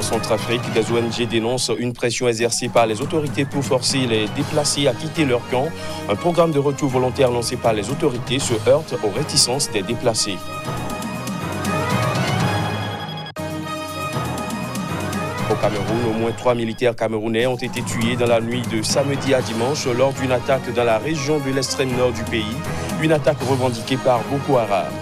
En Centrafrique, des ONG dénoncent une pression exercée par les autorités pour forcer les déplacés à quitter leur camp. Un programme de retour volontaire lancé par les autorités se heurte aux réticences des déplacés. Au Cameroun, au moins 3 militaires camerounais ont été tués dans la nuit de samedi à dimanche lors d'une attaque dans la région de l'extrême nord du pays, une attaque revendiquée par Boko Haram.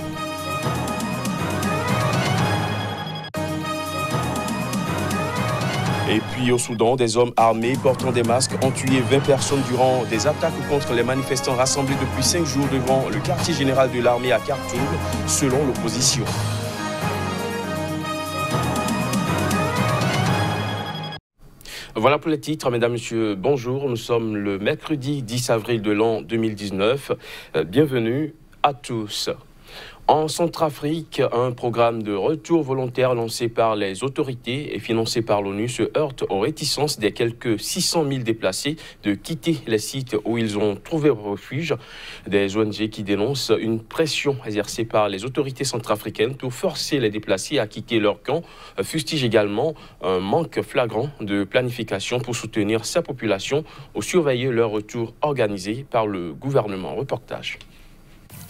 Et puis au Soudan, des hommes armés portant des masques ont tué 20 personnes durant des attaques contre les manifestants rassemblés depuis 5 jours devant le quartier général de l'armée à Khartoum, selon l'opposition. Voilà pour les titres, mesdames, messieurs, bonjour. Nous sommes le mercredi 10 avril de l'an 2019. Bienvenue à tous. En Centrafrique, un programme de retour volontaire lancé par les autorités et financé par l'ONU se heurte aux réticences des quelques 600 000 déplacés de quitter les sites où ils ont trouvé refuge. Des ONG qui dénoncent une pression exercée par les autorités centrafricaines pour forcer les déplacés à quitter leur camp, fustigent également un manque flagrant de planification pour soutenir sa population ou surveiller leur retour organisé par le gouvernement. Reportage.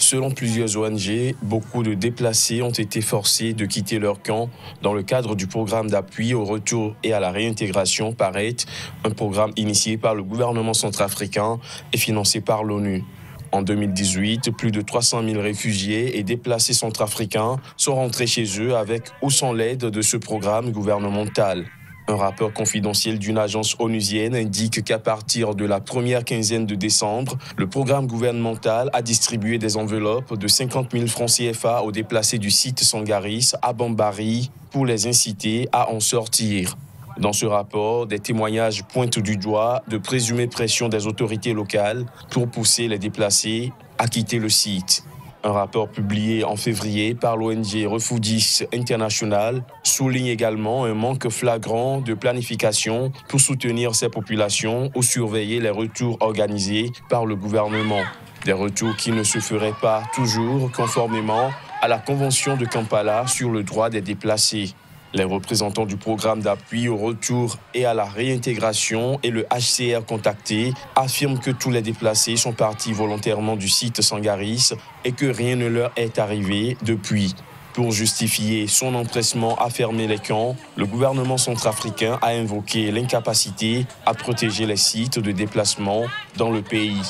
Selon plusieurs ONG, beaucoup de déplacés ont été forcés de quitter leur camp dans le cadre du programme d'appui au retour et à la réintégration PARET, un programme initié par le gouvernement centrafricain et financé par l'ONU. En 2018, plus de 300 000 réfugiés et déplacés centrafricains sont rentrés chez eux avec ou sans l'aide de ce programme gouvernemental. Un rapport confidentiel d'une agence onusienne indique qu'à partir de la première quinzaine de décembre, le programme gouvernemental a distribué des enveloppes de 50 000 francs CFA aux déplacés du site Sangaris à Bambari pour les inciter à en sortir. Dans ce rapport, des témoignages pointent du doigt de présumées pressions des autorités locales pour pousser les déplacés à quitter le site. Un rapport publié en février par l'ONG Refugees International souligne également un manque flagrant de planification pour soutenir ces populations ou surveiller les retours organisés par le gouvernement. Des retours qui ne se feraient pas toujours conformément à la Convention de Kampala sur le droit des déplacés. Les représentants du programme d'appui au retour et à la réintégration et le HCR contacté affirment que tous les déplacés sont partis volontairement du site Sangaris et que rien ne leur est arrivé depuis. Pour justifier son empressement à fermer les camps, le gouvernement centrafricain a invoqué l'incapacité à protéger les sites de déplacement dans le pays.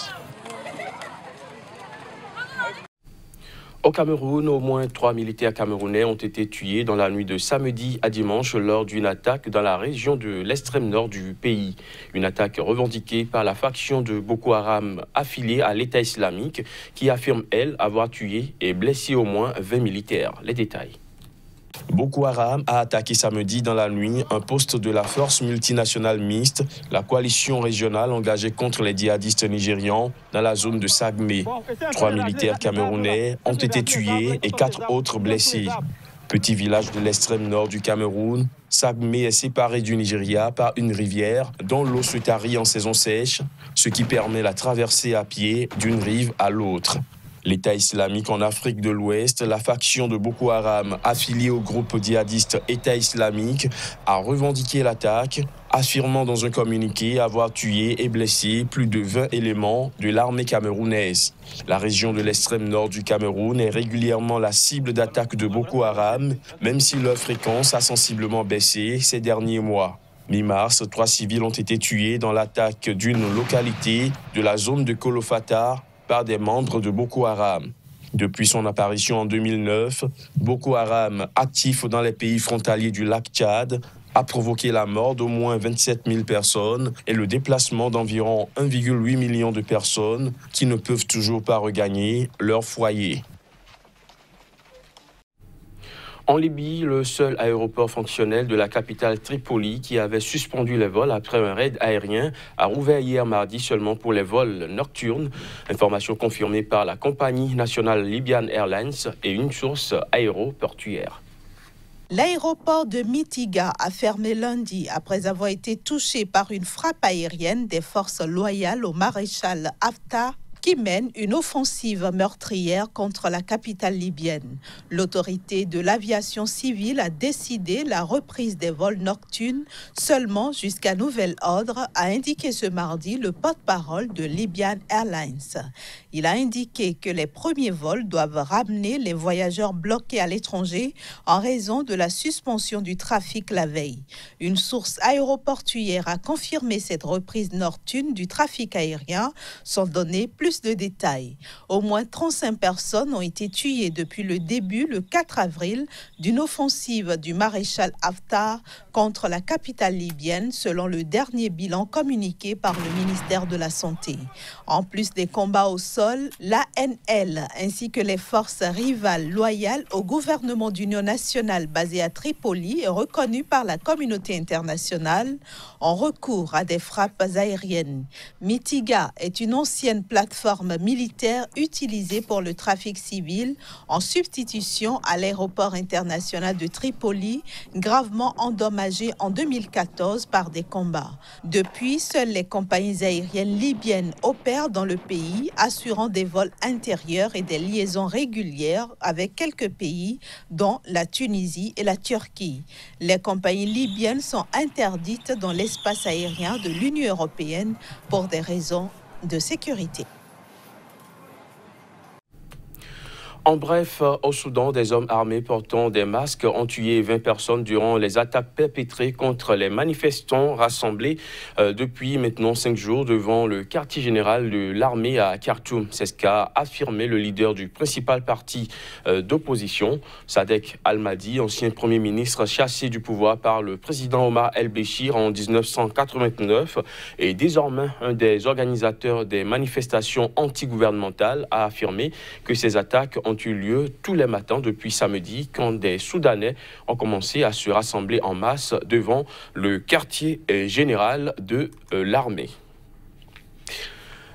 Au Cameroun, au moins 3 militaires camerounais ont été tués dans la nuit de samedi à dimanche lors d'une attaque dans la région de l'extrême nord du pays. Une attaque revendiquée par la faction de Boko Haram affiliée à l'État islamique qui affirme, elle, avoir tué et blessé au moins 20 militaires. Les détails. Boko Haram a attaqué samedi dans la nuit un poste de la force multinationale mixte, la coalition régionale engagée contre les djihadistes nigérians dans la zone de Sagmé. 3 militaires camerounais ont été tués et 4 autres blessés. Petit village de l'extrême nord du Cameroun, Sagmé est séparé du Nigeria par une rivière dont l'eau se tarit en saison sèche, ce qui permet la traversée à pied d'une rive à l'autre. L'État islamique en Afrique de l'Ouest, la faction de Boko Haram affiliée au groupe djihadiste État islamique, a revendiqué l'attaque, affirmant dans un communiqué avoir tué et blessé plus de 20 éléments de l'armée camerounaise. La région de l'extrême nord du Cameroun est régulièrement la cible d'attaques de Boko Haram, même si leur fréquence a sensiblement baissé ces derniers mois. Mi-mars, 3 civils ont été tués dans l'attaque d'une localité de la zone de Kolofata par des membres de Boko Haram. Depuis son apparition en 2009, Boko Haram, actif dans les pays frontaliers du lac Tchad, a provoqué la mort d'au moins 27 000 personnes et le déplacement d'environ 1,8 million de personnes qui ne peuvent toujours pas regagner leur foyer. En Libye, le seul aéroport fonctionnel de la capitale Tripoli qui avait suspendu les vols après un raid aérien a rouvert hier mardi seulement pour les vols nocturnes. Information confirmée par la compagnie nationale Libyan Airlines et une source aéroportuaire. L'aéroport de Mitiga a fermé lundi après avoir été touché par une frappe aérienne des forces loyales au maréchal Haftar qui mène une offensive meurtrière contre la capitale libyenne. L'autorité de l'aviation civile a décidé la reprise des vols nocturnes seulement jusqu'à nouvel ordre, a indiqué ce mardi le porte-parole de Libyan Airlines. Il a indiqué que les premiers vols doivent ramener les voyageurs bloqués à l'étranger en raison de la suspension du trafic la veille. Une source aéroportuaire a confirmé cette reprise nocturne du trafic aérien sans donner plus de détails. Au moins 35 personnes ont été tuées depuis le début, le 4 avril, d'une offensive du maréchal Haftar contre la capitale libyenne, selon le dernier bilan communiqué par le ministère de la Santé. En plus des combats au sol, l'ANL ainsi que les forces rivales loyales au gouvernement d'union nationale basé à Tripoli et reconnues par la communauté internationale ont recours à des frappes aériennes. Mitiga est une ancienne plateforme militaire utilisée pour le trafic civil en substitution à l'aéroport international de Tripoli, gravement endommagé en 2014 par des combats. Depuis, seules les compagnies aériennes libyennes opèrent dans le pays, assurant des vols intérieurs et des liaisons régulières avec quelques pays, dont la Tunisie et la Turquie. Les compagnies libyennes sont interdites dans l'espace aérien de l'Union européenne pour des raisons de sécurité. En bref, au Soudan, des hommes armés portant des masques ont tué 20 personnes durant les attaques perpétrées contre les manifestants rassemblés depuis maintenant 5 jours devant le quartier général de l'armée à Khartoum. C'est ce qu'a affirmé le leader du principal parti d'opposition, Sadek Al-Mahdi, ancien premier ministre chassé du pouvoir par le président Omar El-Béchir en 1989 et désormais un des organisateurs des manifestations antigouvernementales, a affirmé que ces attaques ont eu lieu tous les matins depuis samedi quand des Soudanais ont commencé à se rassembler en masse devant le quartier général de l'armée.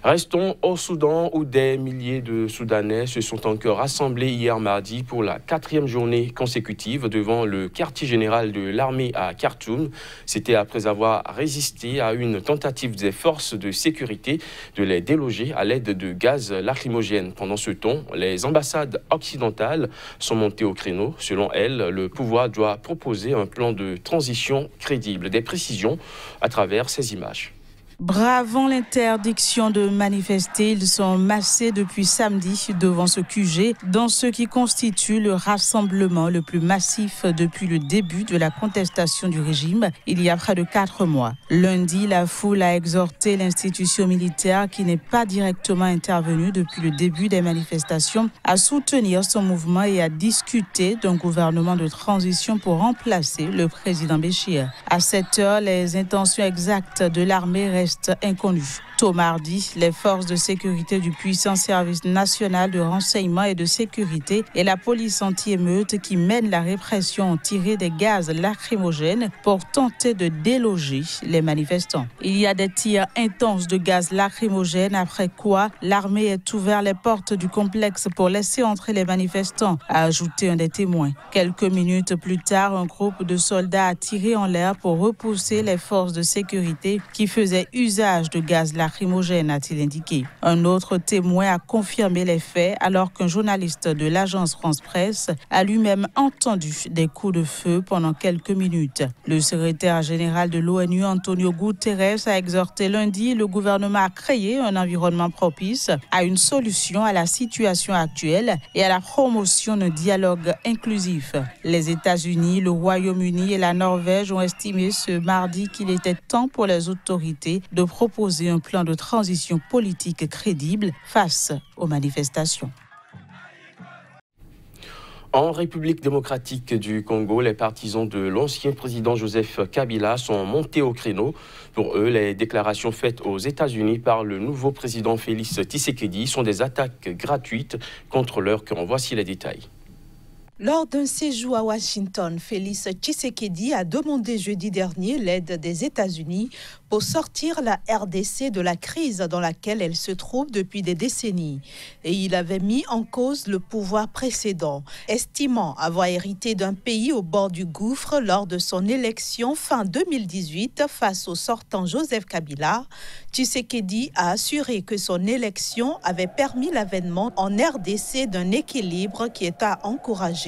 Restons au Soudan où des milliers de Soudanais se sont encore rassemblés hier mardi pour la 4e journée consécutive devant le quartier général de l'armée à Khartoum. C'était après avoir résisté à une tentative des forces de sécurité de les déloger à l'aide de gaz lacrymogène. Pendant ce temps, les ambassades occidentales sont montées au créneau. Selon elles, le pouvoir doit proposer un plan de transition crédible. Des précisions à travers ces images. Bravant l'interdiction de manifester, ils sont massés depuis samedi devant ce QG, dans ce qui constitue le rassemblement le plus massif depuis le début de la contestation du régime, il y a près de 4 mois. Lundi, la foule a exhorté l'institution militaire, qui n'est pas directement intervenue depuis le début des manifestations, à soutenir son mouvement et à discuter d'un gouvernement de transition pour remplacer le président Béchir. À cette heure, les intentions exactes de l'armée restent inconnues. Tôt mardi, les forces de sécurité du puissant service national de renseignement et de sécurité et la police anti-émeute qui mène la répression ont tiré des gaz lacrymogènes pour tenter de déloger les manifestants. Il y a des tirs intenses de gaz lacrymogène, après quoi l'armée a ouvert les portes du complexe pour laisser entrer les manifestants, a ajouté un des témoins. Quelques minutes plus tard, un groupe de soldats a tiré en l'air pour repousser les forces de sécurité qui faisaient usage de gaz lacrymogène, a-t-il indiqué. Un autre témoin a confirmé les faits alors qu'un journaliste de l'agence France Presse a lui-même entendu des coups de feu pendant quelques minutes. Le secrétaire général de l'ONU, Antonio Guterres, a exhorté lundi le gouvernement à créer un environnement propice à une solution à la situation actuelle et à la promotion d'un dialogue inclusif. Les États-Unis, le Royaume-Uni et la Norvège ont estimé ce mardi qu'il était temps pour les autorités de proposer un plan de transition politique crédible face aux manifestations. En République démocratique du Congo, les partisans de l'ancien président Joseph Kabila sont montés au créneau. Pour eux, les déclarations faites aux États-Unis par le nouveau président Félix Tshisekedi sont des attaques gratuites contre leur camp. Voici les détails. Lors d'un séjour à Washington, Félix Tshisekedi a demandé jeudi dernier l'aide des États-Unis pour sortir la RDC de la crise dans laquelle elle se trouve depuis des décennies. Et il avait mis en cause le pouvoir précédent, estimant avoir hérité d'un pays au bord du gouffre lors de son élection fin 2018 face au sortant Joseph Kabila. Tshisekedi a assuré que son élection avait permis l'avènement en RDC d'un équilibre qui est à encourager.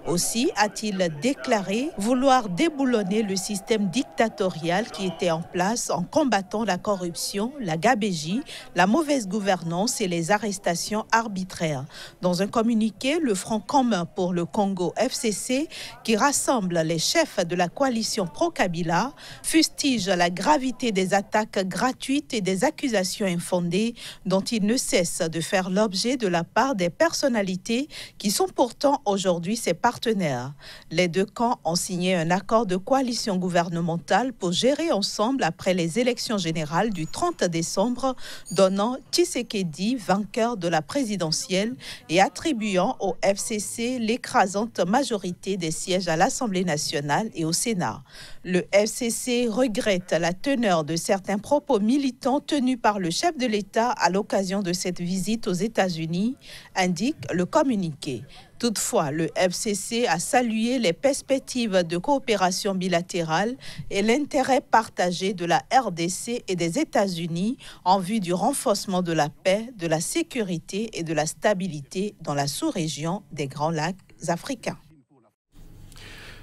Aussi a-t-il déclaré vouloir déboulonner le système dictatorial qui était en place en combattant la corruption, la gabegie, la mauvaise gouvernance et les arrestations arbitraires. Dans un communiqué, le Front commun pour le Congo FCC, qui rassemble les chefs de la coalition pro-Kabila, fustige la gravité des attaques gratuites et des accusations infondées dont il ne cesse de faire l'objet de la part des personnalités qui sont pourtant aujourd'hui ses partenaires. Les deux camps ont signé un accord de coalition gouvernementale pour gérer ensemble après les élections générales du 30 décembre, donnant Tshisekedi vainqueur de la présidentielle et attribuant au FCC l'écrasante majorité des sièges à l'Assemblée nationale et au Sénat. Le FCC regrette la teneur de certains propos militants tenus par le chef de l'État à l'occasion de cette visite aux États-Unis, indique le communiqué. Toutefois, le FCC a salué les perspectives de coopération bilatérale et l'intérêt partagé de la RDC et des États-Unis en vue du renforcement de la paix, de la sécurité et de la stabilité dans la sous-région des Grands Lacs africains.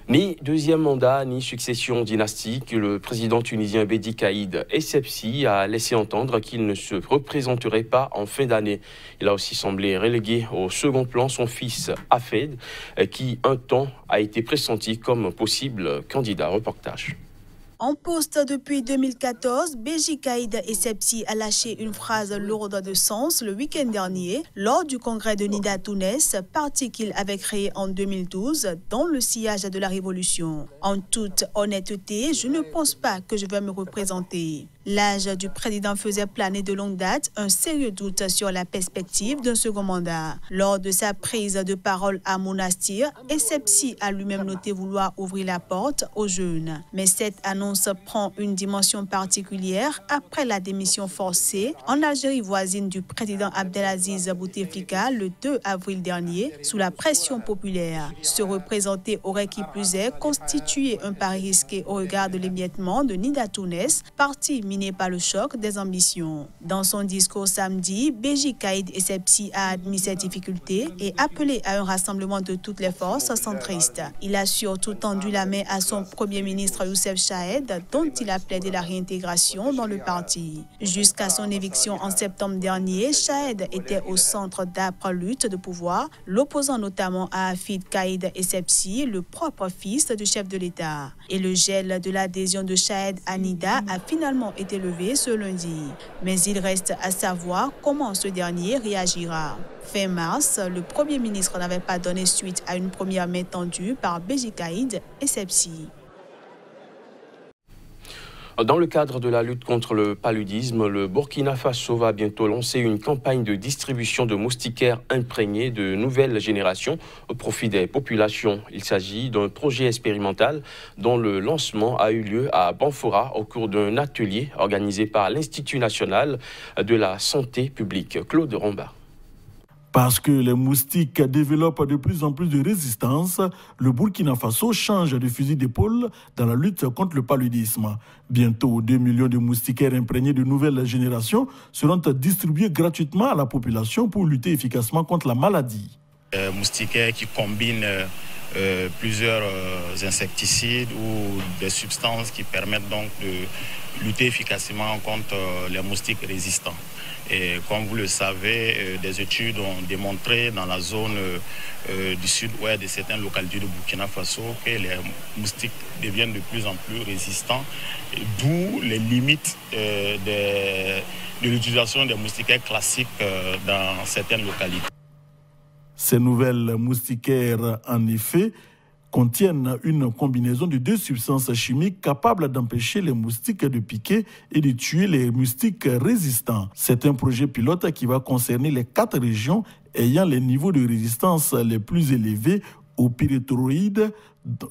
Ni deuxième mandat, ni succession dynastique, le président tunisien Bédi Caïd Essebsi a laissé entendre qu'il ne se représenterait pas en fin d'année. Il a aussi semblé reléguer au second plan son fils Hafed, qui un temps a été pressenti comme possible candidat. Reportage. En poste depuis 2014, Béji Caïd Essebsi a lâché une phrase lourde de sens le week-end dernier lors du congrès de Nida Tounes, parti qu'il avait créé en 2012 dans le sillage de la Révolution. En toute honnêteté, je ne pense pas que je vais me représenter. L'âge du président faisait planer de longue date un sérieux doute sur la perspective d'un second mandat. Lors de sa prise de parole à Monastir, Essebsi a lui-même noté vouloir ouvrir la porte aux jeunes. Mais cette annonce prend une dimension particulière après la démission forcée en Algérie voisine du président Abdelaziz Bouteflika le 2 avril dernier sous la pression populaire. Se représenter aurait qui plus est constitué un pari risqué au regard de l'émiettement de Nida Tounes, parti miné par le choc des ambitions. Dans son discours samedi, Béji Caïd Essebsi a admis ses difficultés et appelé à un rassemblement de toutes les forces centristes. Il a surtout tendu la main à son premier ministre Youssef Chahed, dont il a plaidé la réintégration dans le parti. Jusqu'à son éviction en septembre dernier, Chahed était au centre d'âpres luttes de pouvoir, l'opposant notamment à Hafid Caïd Essebsi, le propre fils du chef de l'État. Et le gel de l'adhésion de Chahed à Nida a finalement été levé ce lundi. Mais il reste à savoir comment ce dernier réagira. Fin mars, le Premier ministre n'avait pas donné suite à une première main tendue par Béji Caïd Essebsi. Dans le cadre de la lutte contre le paludisme, le Burkina Faso va bientôt lancer une campagne de distribution de moustiquaires imprégnés de nouvelle génération au profit des populations. Il s'agit d'un projet expérimental dont le lancement a eu lieu à Banfora au cours d'un atelier organisé par l'Institut national de la santé publique. Claude Romba. Parce que les moustiques développent de plus en plus de résistance, le Burkina Faso change de fusil d'épaule dans la lutte contre le paludisme. Bientôt, 2 millions de moustiquaires imprégnés de nouvelle génération seront distribués gratuitement à la population pour lutter efficacement contre la maladie. Moustiquaires qui combinent plusieurs insecticides ou des substances qui permettent donc de lutter efficacement contre les moustiques résistants. Et comme vous le savez, des études ont démontré dans la zone du sud-ouest de certaines localités de Burkina Faso que les moustiques deviennent de plus en plus résistants, d'où les limites de l'utilisation des moustiquaires classiques dans certaines localités. Ces nouvelles moustiquaires, en effet, contiennent une combinaison de 2 substances chimiques capables d'empêcher les moustiques de piquer et de tuer les moustiques résistants. C'est un projet pilote qui va concerner les 4 régions ayant les niveaux de résistance les plus élevés aux pyrethroïdes,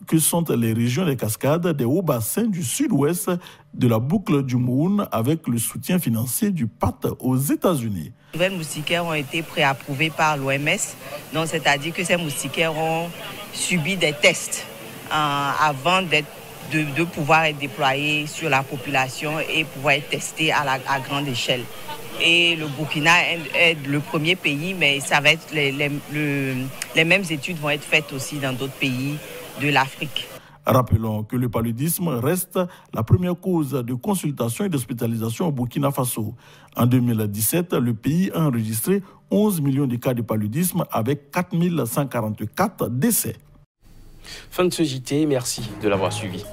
que sont les régions des cascades des hauts bassins du sud-ouest de la boucle du Moun avec le soutien financier du PAT aux États-Unis. Les nouvelles moustiquaires ont été préapprouvées par l'OMS, donc c'est-à-dire que ces moustiquaires ont subi des tests avant de pouvoir être déployés sur la population et pouvoir être testés à grande échelle. Et le Burkina est le premier pays, mais ça va être les mêmes études vont être faites aussi dans d'autres pays de l'Afrique. Rappelons que le paludisme reste la première cause de consultation et d'hospitalisation au Burkina Faso. En 2017, le pays a enregistré 11 millions de cas de paludisme avec 4144 décès. Fin de ce JT, merci de l'avoir suivi.